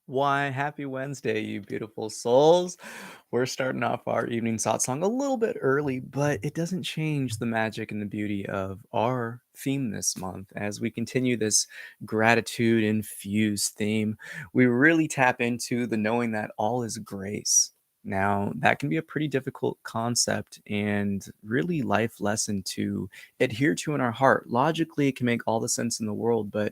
Why, happy Wednesday, you beautiful souls. We're starting off our evening satsang a little bit early, but it doesn't change the magic and the beauty of our theme this month. As we continue this gratitude infused theme, we really tap into the knowing that all is grace. Now, that can be a pretty difficult concept and really life lesson to adhere to in our heart. Logically, it can make all the sense in the world, but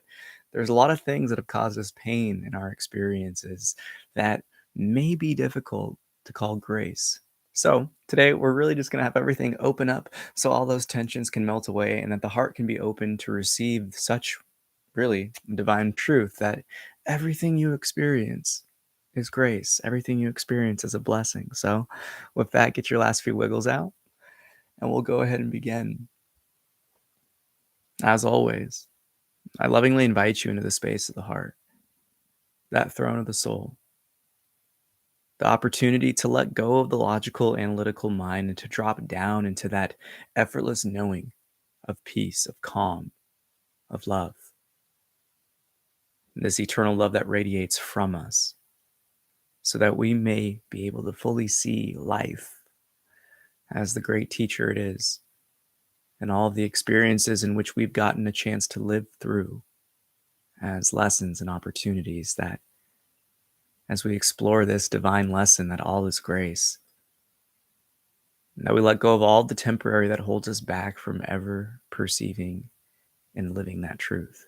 there's a lot of things that have caused us pain in our experiences that may be difficult to call grace. So today we're really just going to have everything open up so all those tensions can melt away and that the heart can be open to receive such really divine truth that everything you experience is grace. Everything you experience is a blessing. So with that, get your last few wiggles out and we'll go ahead and begin. As always, I lovingly invite you into the space of the heart, that throne of the soul, the opportunity to let go of the logical, analytical mind and to drop down into that effortless knowing of peace, of calm, of love. And this eternal love that radiates from us so that we may be able to fully see life as the great teacher it is and all of the experiences in which we've gotten a chance to live through as lessons and opportunities that as we explore this divine lesson that all is grace, and that we let go of all the temporary that holds us back from ever perceiving and living that truth.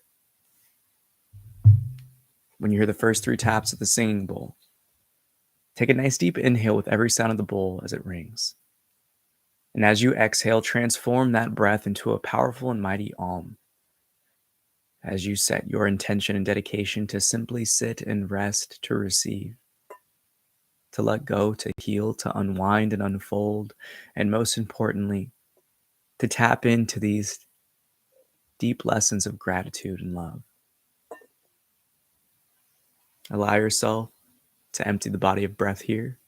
When you hear the first 3 taps of the singing bowl, take a nice deep inhale with every sound of the bowl as it rings. And as you exhale, transform that breath into a powerful and mighty Om. As you set your intention and dedication to simply sit and rest, to receive, to let go, to heal, to unwind and unfold, and most importantly, to tap into these deep lessons of gratitude and love. Allow yourself to empty the body of breath here.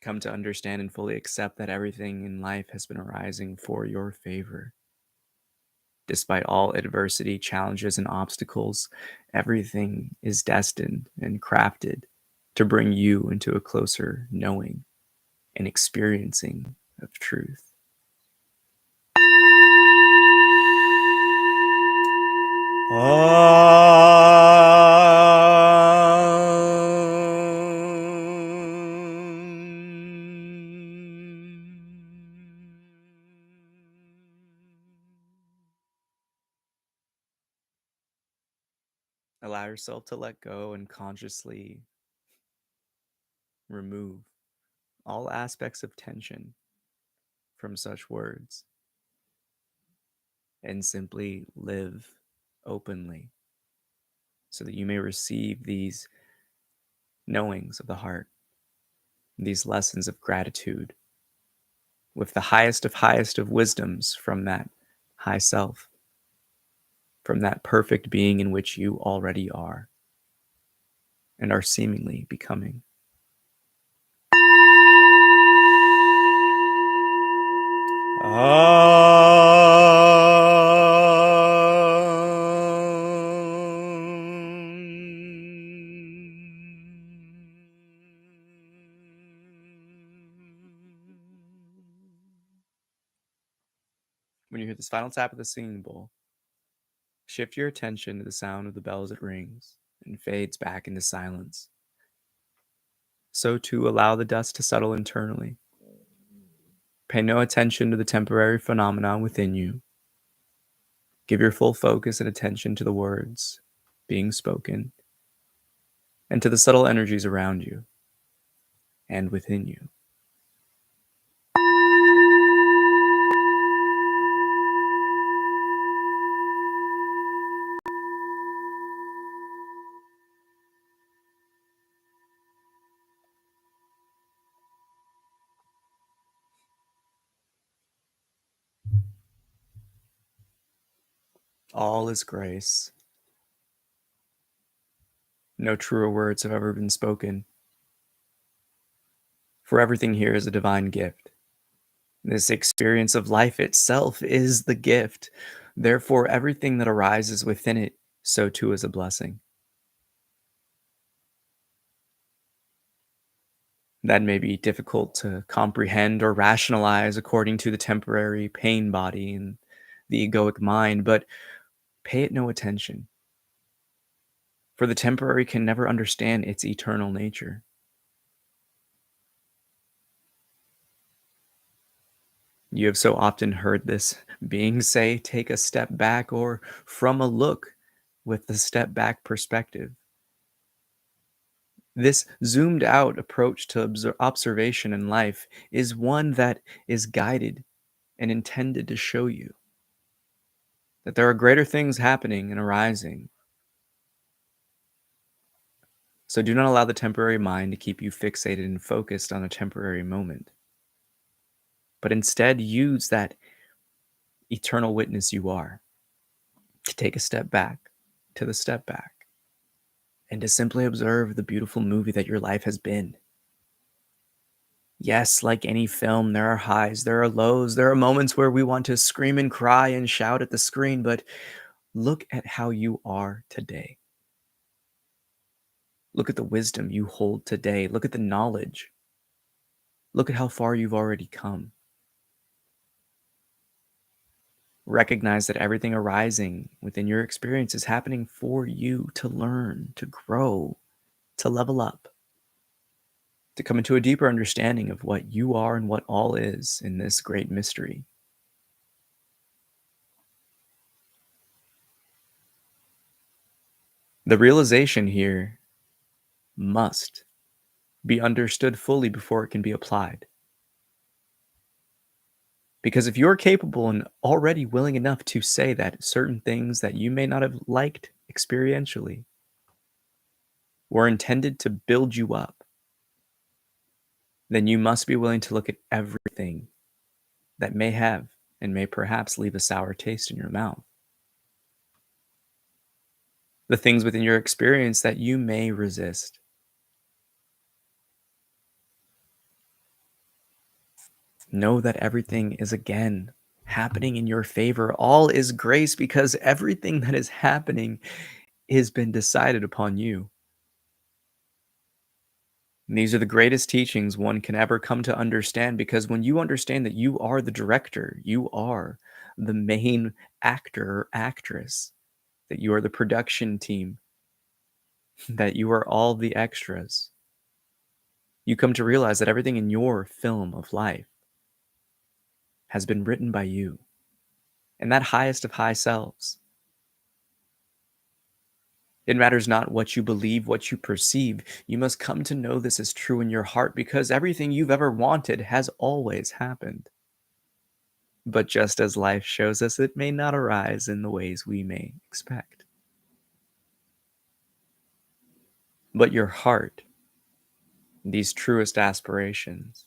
Come to understand and fully accept that everything in life has been arising for your favor. Despite all adversity, challenges, and obstacles, everything is destined and crafted to bring you into a closer knowing and experiencing of truth. Allow yourself to let go and consciously remove all aspects of tension from such words and simply live openly so that you may receive these knowings of the heart, these lessons of gratitude with the highest of wisdoms from that high self, from that perfect being in which you already are and are seemingly becoming. When you hear this final tap of the singing bowl, shift your attention to the sound of the bell as it rings and fades back into silence. So too, allow the dust to settle internally. Pay no attention to the temporary phenomena within you. Give your full focus and attention to the words being spoken and to the subtle energies around you and within you. All is grace. No truer words have ever been spoken. For everything here is a divine gift. This experience of life itself is the gift. Therefore, everything that arises within it, so too is a blessing. That may be difficult to comprehend or rationalize according to the temporary pain body and the egoic mind, but pay it no attention. For the temporary can never understand its eternal nature. You have so often heard this being say, take a step back, or from a look with the step back perspective. This zoomed out approach to observation in life is one that is guided and intended to show you that there are greater things happening and arising. So do not allow the temporary mind to keep you fixated and focused on a temporary moment, but instead use that eternal witness you are to take a step back, to the step back, and to simply observe the beautiful movie that your life has been. Yes, like any film, there are highs, there are lows, there are moments where we want to scream and cry and shout at the screen, but look at how you are today. Look at the wisdom you hold today. Look at the knowledge. Look at how far you've already come. Recognize that everything arising within your experience is happening for you to learn, to grow, to level up, to come into a deeper understanding of what you are and what all is in this great mystery. The realization here must be understood fully before it can be applied. Because if you're capable and already willing enough to say that certain things that you may not have liked experientially were intended to build you up, then you must be willing to look at everything that may have and may perhaps leave a sour taste in your mouth. The things within your experience that you may resist. Know that everything is again happening in your favor. All is grace because everything that is happening has been decided upon you. And these are the greatest teachings one can ever come to understand because when you understand that you are the director, you are the main actor or actress, that you are the production team, that you are all the extras, you come to realize that everything in your film of life has been written by you and that highest of high selves. It matters not what you believe, what you perceive. You must come to know this is true in your heart because everything you've ever wanted has always happened. But just as life shows us, it may not arise in the ways we may expect. But your heart, these truest aspirations,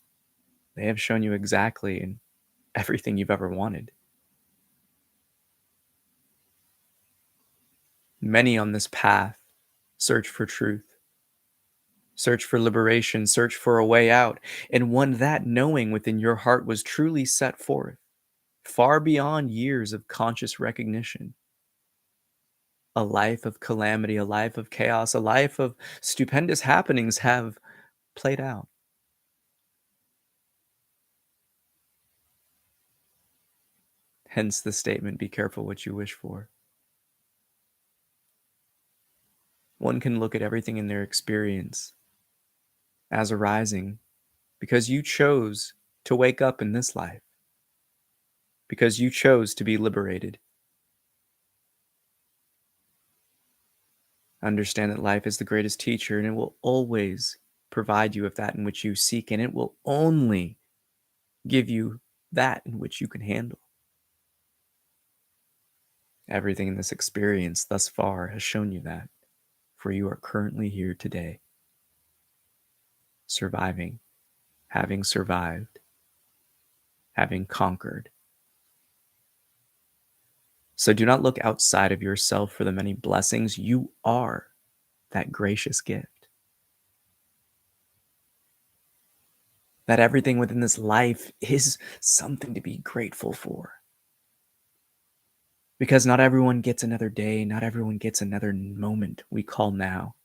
they have shown you exactly in everything you've ever wanted. Many on this path search for truth, search for liberation, search for a way out, and one that knowing within your heart was truly set forth, far beyond years of conscious recognition. A life of calamity, a life of chaos, a life of stupendous happenings have played out. Hence the statement, be careful what you wish for. One can look at everything in their experience as arising because you chose to wake up in this life, because you chose to be liberated. Understand that life is the greatest teacher and it will always provide you with that in which you seek, and it will only give you that in which you can handle. Everything in this experience thus far has shown you that, for you are currently here today, surviving, having survived, having conquered. So do not look outside of yourself for the many blessings. You are that gracious gift. That everything within this life is something to be grateful for. Because not everyone gets another day, not everyone gets another moment we call now.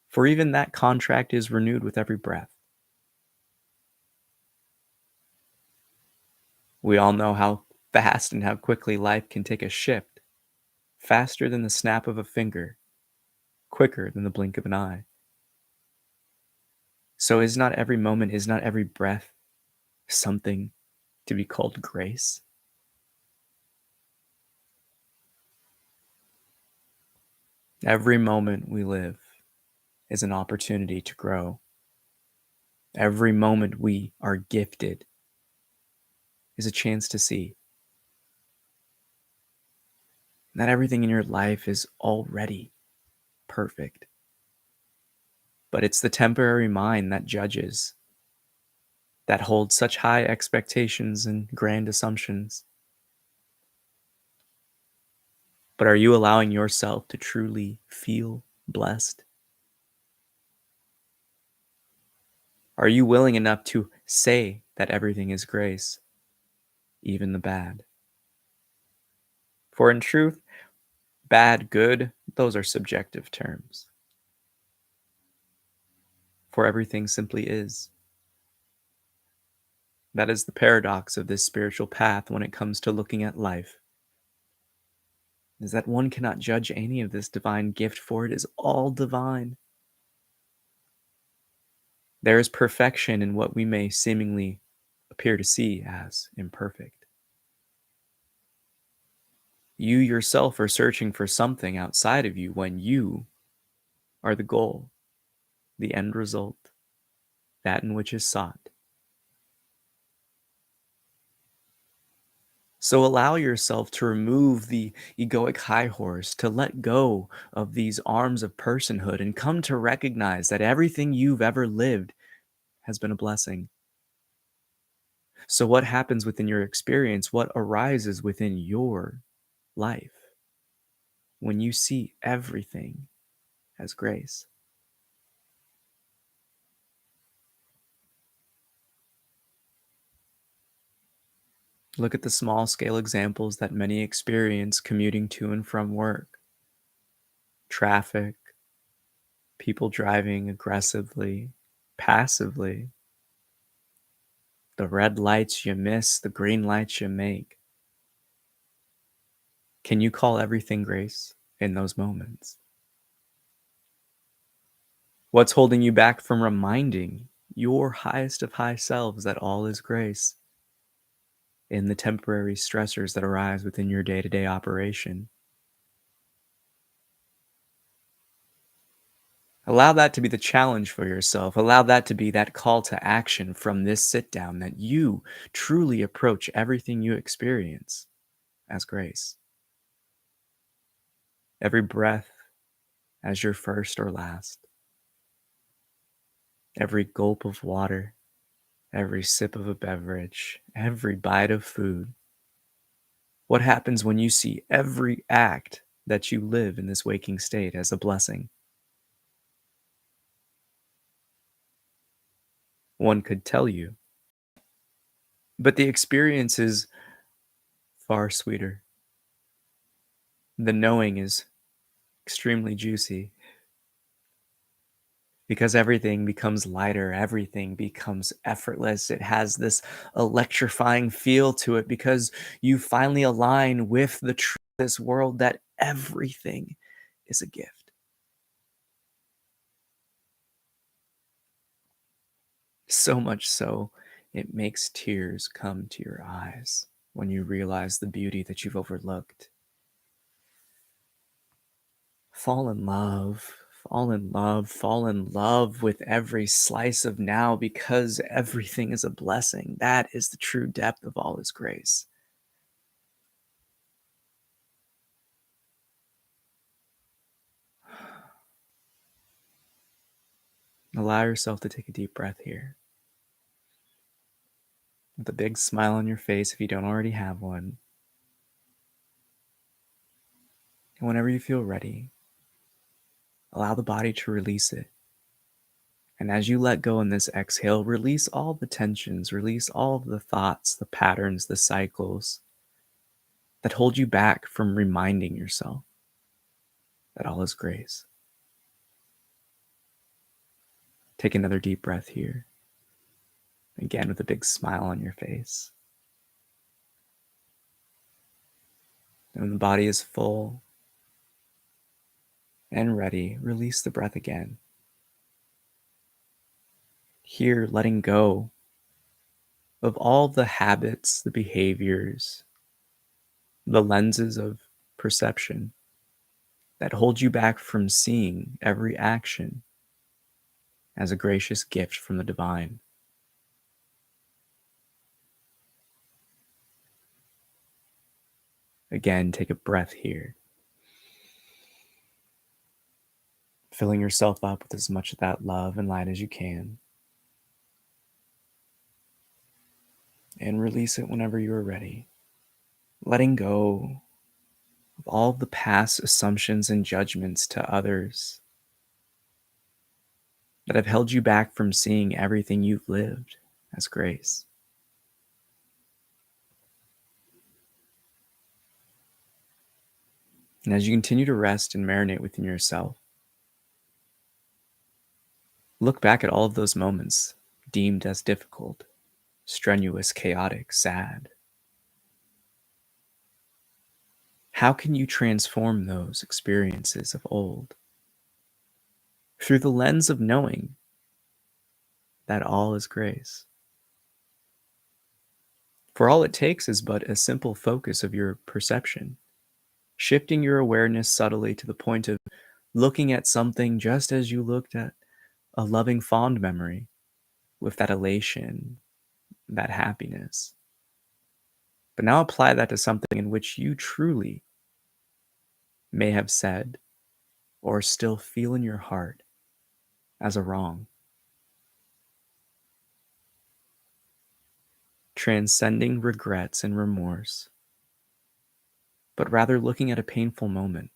For even that contract is renewed with every breath. We all know how fast and how quickly life can take a shift, faster than the snap of a finger, quicker than the blink of an eye. So is not every moment, is not every breath something to be called grace? Every moment we live is an opportunity to grow. Every moment we are gifted is a chance to see. Not everything in your life is already perfect, but it's the temporary mind that judges, that holds such high expectations and grand assumptions. But are you allowing yourself to truly feel blessed? Are you willing enough to say that everything is grace, even the bad? For in truth, bad, good, those are subjective terms. For everything simply is. That is the paradox of this spiritual path when it comes to looking at life, is that one cannot judge any of this divine gift, for it is all divine. There is perfection in what we may seemingly appear to see as imperfect. You yourself are searching for something outside of you when you are the goal, the end result, that in which is sought. So allow yourself to remove the egoic high horse, to let go of these arms of personhood and come to recognize that everything you've ever lived has been a blessing. So, what happens within your experience, what arises within your life when you see everything as grace? Look at the small scale examples that many experience commuting to and from work: traffic, people driving aggressively, passively, the red lights you miss, the green lights you make. Can you call everything grace in those moments? What's holding you back from reminding your highest of high selves that all is grace in the temporary stressors that arise within your day to day operation? Allow that to be the challenge for yourself. Allow that to be that call to action from this sit down, that you truly approach everything you experience as grace. Every breath as your first or last. Every gulp of water, every sip of a beverage, every bite of food. What happens when you see every act that you live in this waking state as a blessing? One could tell you, but the experience is far sweeter. The knowing is extremely juicy because everything becomes lighter, everything becomes effortless. It has this electrifying feel to it because you finally align with the truth of this world that everything is a gift. So much so, it makes tears come to your eyes when you realize the beauty that you've overlooked. Fall in love, fall in love, fall in love with every slice of now because everything is a blessing. That is the true depth of all His grace. Allow yourself to take a deep breath here with a big smile on your face if you don't already have one. And whenever you feel ready, allow the body to release it. And as you let go in this exhale, release all the tensions, release all of the thoughts, the patterns, the cycles that hold you back from reminding yourself that all is grace. Take another deep breath here, again with a big smile on your face. And when the body is full and ready, release the breath again. Here, letting go of all the habits, the behaviors, the lenses of perception that hold you back from seeing every action as a gracious gift from the divine. Again, take a breath here, filling yourself up with as much of that love and light as you can. And release it whenever you are ready. Letting go of all the past assumptions and judgments to others that have held you back from seeing everything you've lived as grace. And as you continue to rest and marinate within yourself, look back at all of those moments deemed as difficult, strenuous, chaotic, sad. How can you transform those experiences of old through the lens of knowing that all is grace? For all it takes is but a simple focus of your perception, shifting your awareness subtly to the point of looking at something just as you looked at a loving, fond memory with that elation, that happiness. But now apply that to something in which you truly may have said or still feel in your heart as a wrong. Transcending regrets and remorse, but rather looking at a painful moment.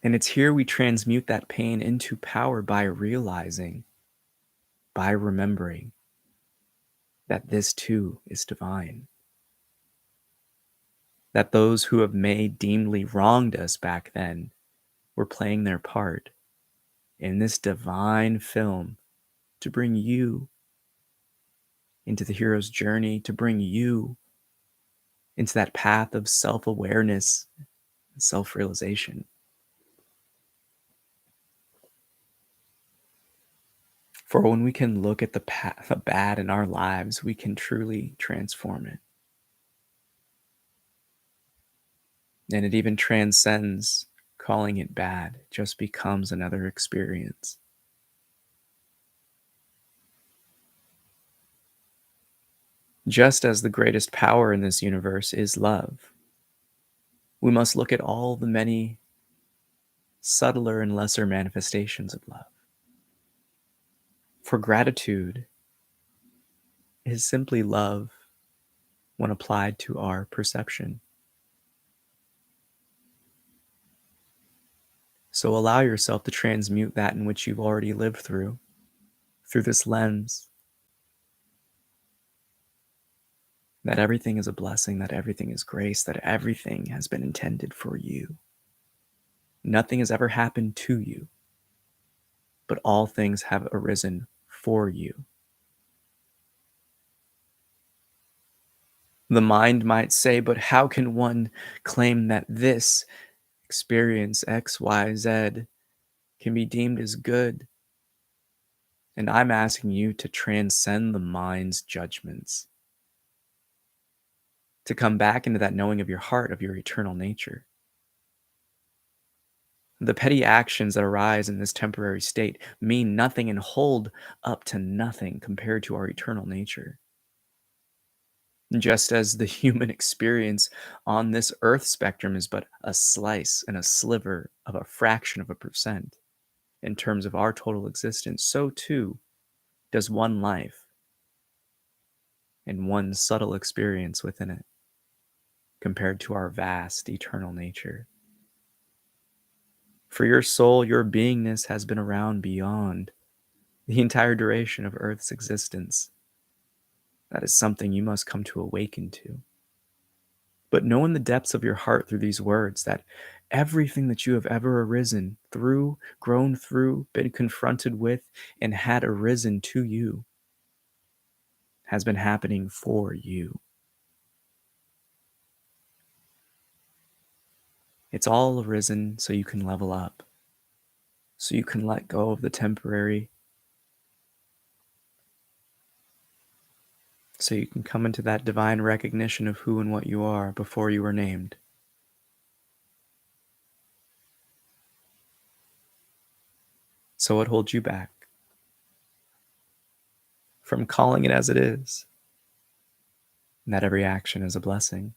And it's here we transmute that pain into power by realizing, by remembering that this too is divine. That those who have deemedly wronged us back then were playing their part in this divine film to bring you into the hero's journey, to bring you into that path of self-awareness and self-realization. For when we can look at the bad in our lives, we can truly transform it. And it even transcends calling it bad, it just becomes another experience. Just as the greatest power in this universe is love, we must look at all the many subtler and lesser manifestations of love. For gratitude is simply love when applied to our perception. So allow yourself to transmute that in which you've already lived through this lens, that everything is a blessing, that everything is grace, that everything has been intended for you. Nothing has ever happened to you, but all things have arisen for you. The mind might say, but how can one claim that this experience X, Y, Z can be deemed as good? And I'm asking you to transcend the mind's judgments, to come back into that knowing of your heart, of your eternal nature. The petty actions that arise in this temporary state mean nothing and hold up to nothing compared to our eternal nature. Just as the human experience on this earth spectrum is but a slice and a sliver of a fraction of a percent in terms of our total existence, so too does one life and one subtle experience within it. compared to our vast eternal nature. For your soul, your beingness has been around beyond the entire duration of Earth's existence. That is something you must come to awaken to. But know in the depths of your heart through these words that everything that you have ever arisen through, grown through, been confronted with, and had arisen to you has been happening for you. It's all arisen so you can level up, so you can let go of the temporary, so you can come into that divine recognition of who and what you are before you were named. So what holds you back from calling it as it is, and that every action is a blessing?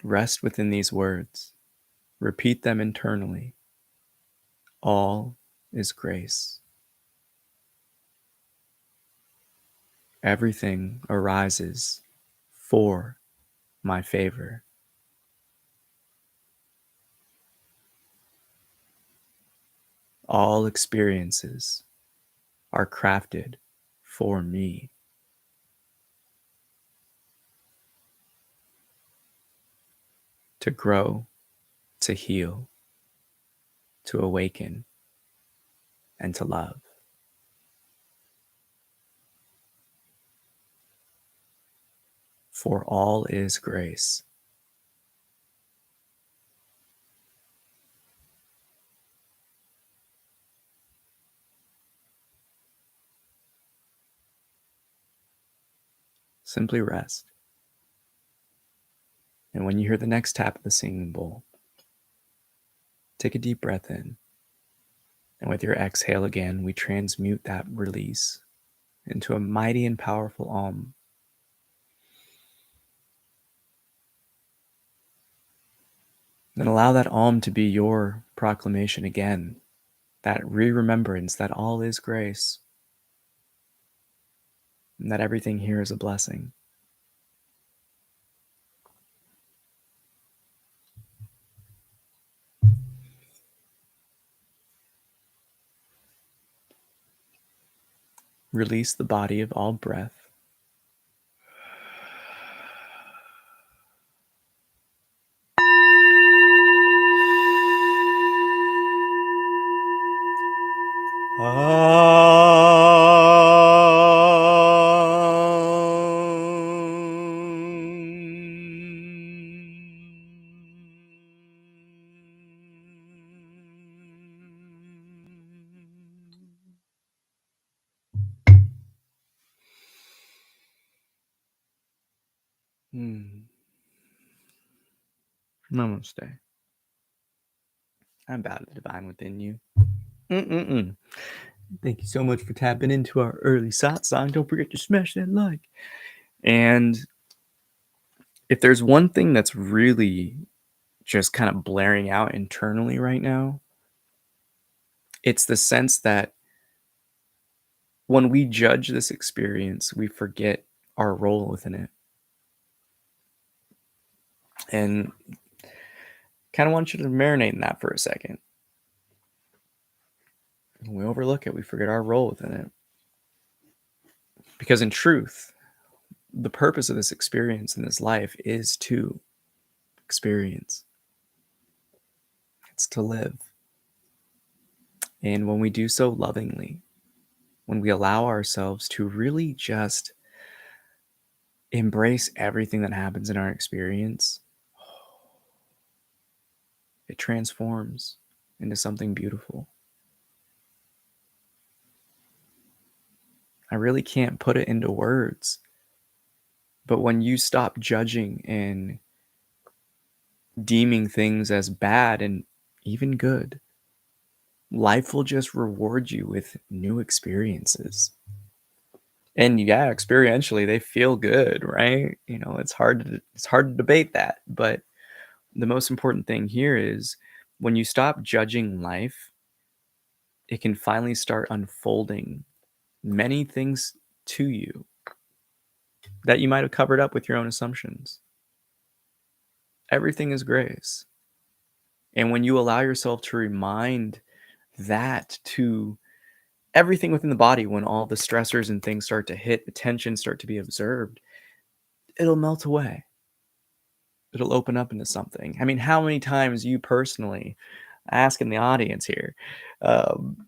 Rest within these words. Repeat them internally. All is grace. Everything arises for my favor. All experiences are crafted for me. To grow, to heal, to awaken, and to love. For all is grace. Simply rest. And when you hear the next tap of the singing bowl, take a deep breath in. And with your exhale again, we transmute that release into a mighty and powerful Om. Then allow that Om to be your proclamation again, that remembrance that all is grace, and that everything here is a blessing. Release the body of all breath. Namaste. I'm about the divine within you. Thank you so much for tapping into our early satsang. Don't forget to smash that like. And if there's one thing that's really just kind of blaring out internally right now, it's the sense that when we judge this experience, we forget our role within it. And kind of want you to marinate in that for a second. When we overlook it, we forget our role within it. Because in truth, the purpose of this experience in this life is to experience. It's to live. And when we do so lovingly, when we allow ourselves to really just embrace everything that happens in our experience, it transforms into something beautiful. I really can't put it into words, but when you stop judging and deeming things as bad and even good, life will just reward you with new experiences. And yeah, experientially they feel good, right? You know, it's hard to debate that, but The most important thing here is when you stop judging life, it can finally start unfolding many things to you that you might have covered up with your own assumptions. Everything is grace. And when you allow yourself to remind that to everything within the body, when all the stressors and things start to hit, the tensions start to be observed, it'll melt away. It'll open up into something. I mean, how many times you personally, asking the audience here, um,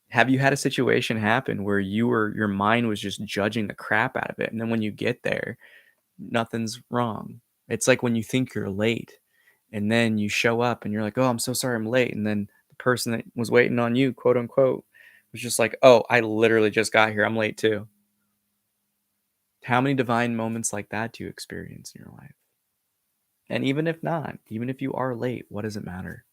have you had a situation happen where your mind was just judging the crap out of it, and then when you get there, nothing's wrong? It's like when you think you're late, and then you show up and you're like, "Oh, I'm so sorry I'm late," and then the person that was waiting on you, quote unquote, was just like, "Oh, I literally just got here. I'm late too." How many divine moments like that do you experience in your life? And even if not, even if you are late, what does it matter?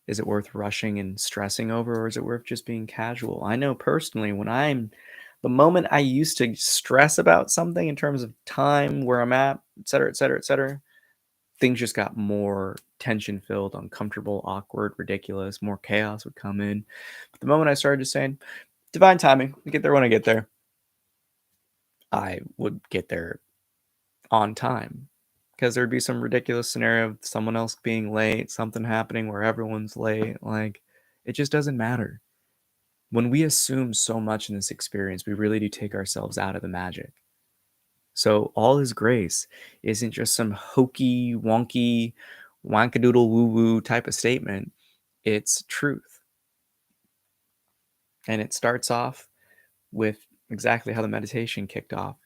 Is it worth rushing and stressing over, or is it worth just being casual? I know personally the moment I used to stress about something in terms of time, where I'm at, et cetera, et cetera, et cetera, things just got more tension filled, uncomfortable, awkward, ridiculous, more chaos would come in. But the moment I started just saying, divine timing, I get there when I get there, I would get there on time. Because there'd be some ridiculous scenario of someone else being late, something happening where everyone's late. Like, it just doesn't matter. When we assume so much in this experience, we really do take ourselves out of the magic. So all His grace isn't just some hokey, wonky, wankadoodle woo woo type of statement. It's truth. And it starts off with exactly how the meditation kicked off.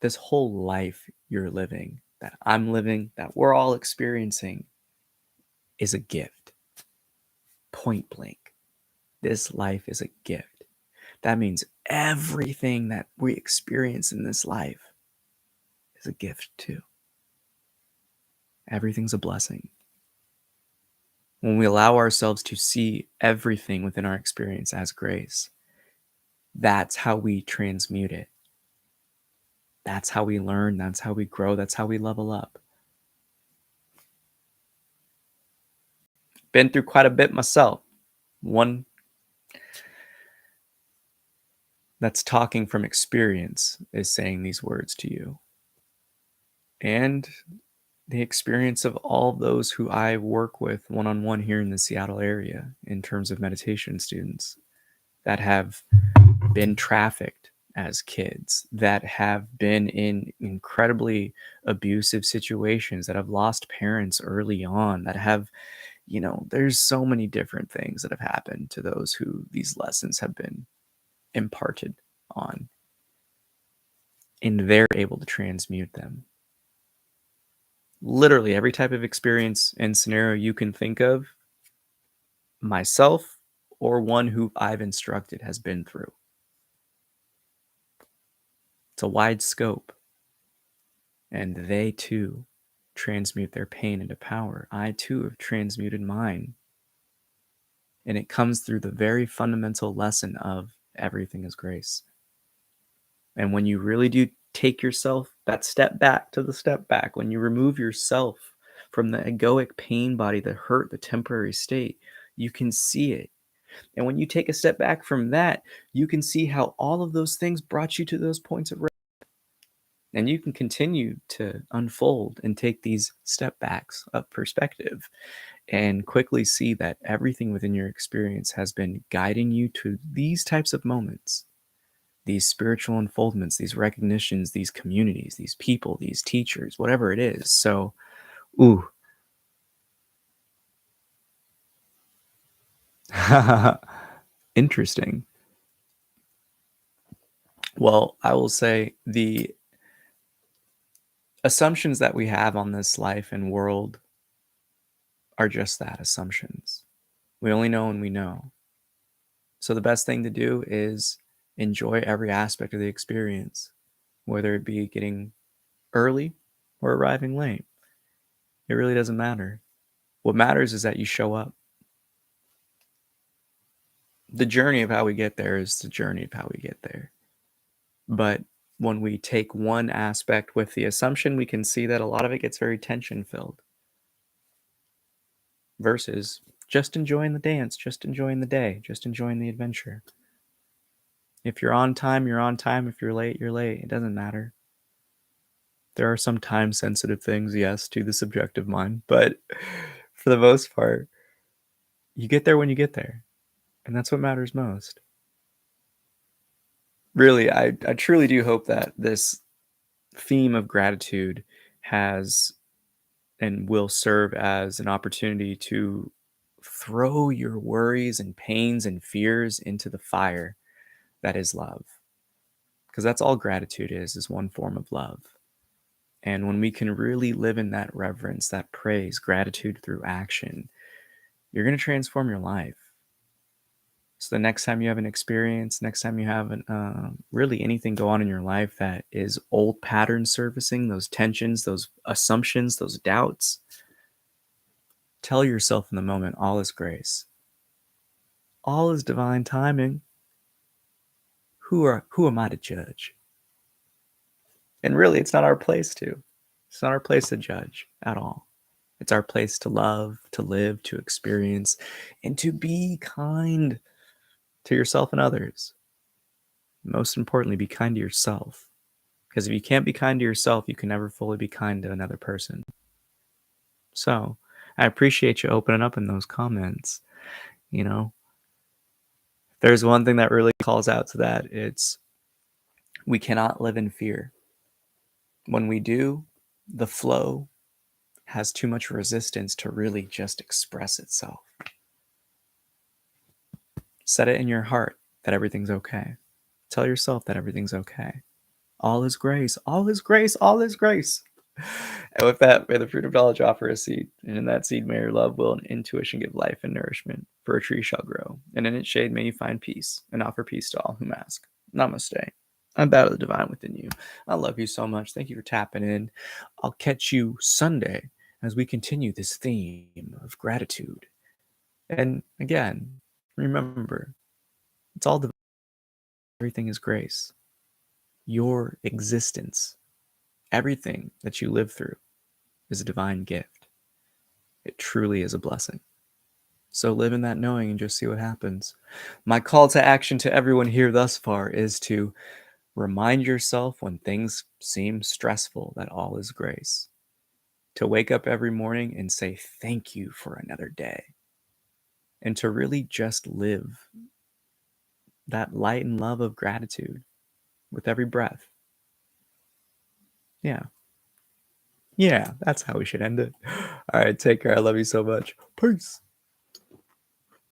This whole life you're living, that I'm living, that we're all experiencing, is a gift. Point blank. This life is a gift. That means everything that we experience in this life is a gift too. Everything's a blessing. When we allow ourselves to see everything within our experience as grace, that's how we transmute it. That's how we learn. That's how we grow. That's how we level up. Been through quite a bit myself. One that's talking from experience is saying these words to you. And the experience of all those who I work with one-on-one here in the Seattle area in terms of meditation students that have been trafficked as kids, that have been in incredibly abusive situations, that have lost parents early on, that have, there's so many different things that have happened to those who these lessons have been imparted on, and they're able to transmute them. Literally every type of experience and scenario you can think of, myself or one who I've instructed has been through. It's a wide scope. And they too transmute their pain into power. I too have transmuted mine. And it comes through the very fundamental lesson of everything is grace. And when you really do take yourself that step back to the step back, when you remove yourself from the egoic pain body, the hurt, the temporary state, you can see it. And when you take a step back from that, you can see how all of those things brought you to those points of rest. And you can continue to unfold and take these step backs of perspective and quickly see that everything within your experience has been guiding you to these types of moments, these spiritual unfoldments, these recognitions, these communities, these people, these teachers, whatever it is. So, ooh. Interesting. Well, I will say the assumptions that we have on this life and world are just that, assumptions. We only know when we know. So the best thing to do is enjoy every aspect of the experience, whether it be getting early or arriving late. It really doesn't matter. What matters is that you show up. The journey of how we get there is the journey of how we get there. But when we take one aspect with the assumption, we can see that a lot of it gets very tension-filled. Versus just enjoying the dance, just enjoying the day, just enjoying the adventure. If you're on time, you're on time. If you're late, you're late. It doesn't matter. There are some time-sensitive things, yes, to the subjective mind, but for the most part, you get there when you get there, and that's what matters most. Really, I truly do hope that this theme of gratitude has and will serve as an opportunity to throw your worries and pains and fears into the fire that is love. Because that's all gratitude is one form of love. And when we can really live in that reverence, that praise, gratitude through action, you're going to transform your life. So the next time you have an experience, next time you have really anything go on in your life that is old pattern servicing, those tensions, those assumptions, those doubts, tell yourself in the moment, all is grace. All is divine timing. Who am I to judge? And really, it's not our place to. It's not our place to judge at all. It's our place to love, to live, to experience, and to be kind to yourself and others. Most importantly, be kind to yourself. Because if you can't be kind to yourself, you can never fully be kind to another person. So I appreciate you opening up in those comments. You know, if there's one thing that really calls out to that, it's we cannot live in fear. When we do, the flow has too much resistance to really just express itself. Set it in your heart that everything's okay. Tell yourself that everything's okay. All is grace, all is grace, all is grace. And with that, may the fruit of knowledge offer a seed, and in that seed may your love, will, and intuition give life and nourishment. For a tree shall grow, and in its shade may you find peace, and offer peace to all whom ask. Namaste. I'm bow to the divine within you. I love you so much. Thank you for tapping in. I'll catch you Sunday as we continue this theme of gratitude. And again, remember, it's all divine. Everything is grace. Your existence, everything that you live through, is a divine gift. It truly is a blessing. So live in that knowing and just see what happens. My call to action to everyone here thus far is to remind yourself when things seem stressful that all is grace. To wake up every morning and say thank you for another day. And to really just live that light and love of gratitude with every breath. Yeah. Yeah, that's how we should end it. All right, take care. I love you so much. Peace.